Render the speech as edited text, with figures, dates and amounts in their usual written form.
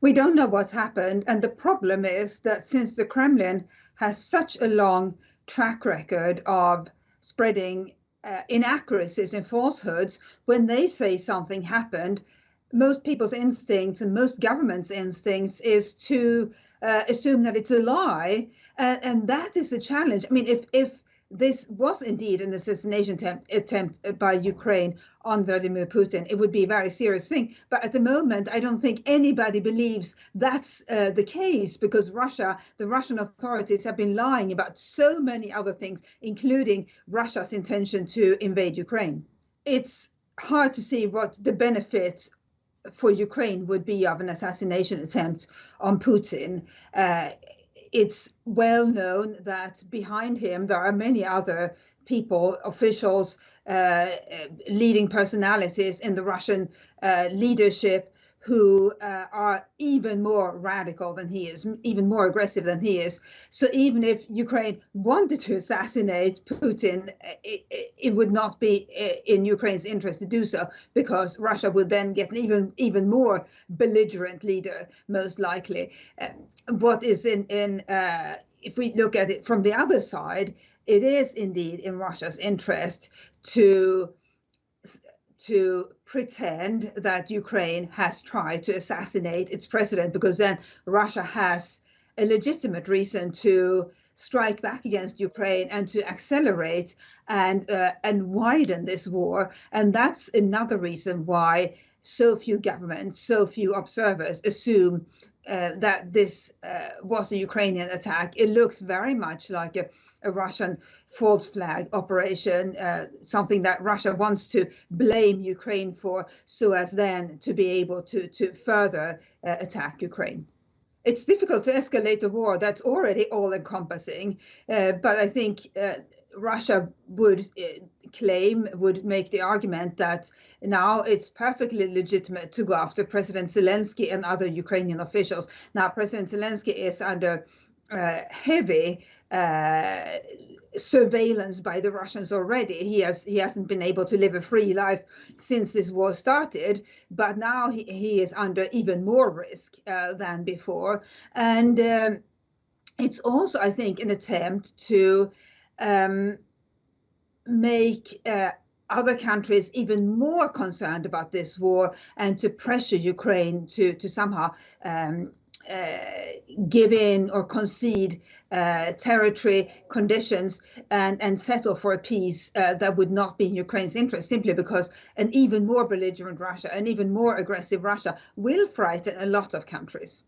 We don't know what's happened. And the problem is that since the Kremlin has such a long track record of spreading inaccuracies and falsehoods, when they say something happened, most people's instincts and most governments' instincts is to assume that it's a lie. And that is a challenge. I mean, if this was indeed an assassination attempt by Ukraine on Vladimir Putin, it would be a very serious thing. But at the moment, I don't think anybody believes that's the case, because the Russian authorities have been lying about so many other things, including Russia's intention to invade Ukraine. It's hard to see what the benefit for Ukraine would be of an assassination attempt on Putin. It's well known that behind him there are many other people, officials, leading personalities in the Russian leadership who are even more radical than he is, even more aggressive than he is. So even if Ukraine wanted to assassinate Putin, it would not be in Ukraine's interest to do so, because Russia would then get an even more belligerent leader, most likely. What is if we look at it from the other side, it is indeed in Russia's interest to pretend that Ukraine has tried to assassinate its president, because then Russia has a legitimate reason to strike back against Ukraine and to accelerate and widen this war. And that's another reason why so few governments, so few observers assume that this was a Ukrainian attack. It looks very much like a Russian false flag operation, something that Russia wants to blame Ukraine for, so as then to be able to further attack Ukraine. It's difficult to escalate a war that's already all-encompassing, but I think Russia would make the argument that now it's perfectly legitimate to go after President Zelensky and other Ukrainian officials. Now, President Zelensky is under heavy surveillance by the Russians already. He hasn't been able to live a free life since this war started, but now he is under even more risk than before. And it's also, I think, an attempt to make other countries even more concerned about this war, and to pressure Ukraine to somehow give in or concede territory, conditions, and settle for a peace that would not be in Ukraine's interest, simply because an even more belligerent Russia, an even more aggressive Russia, will frighten a lot of countries.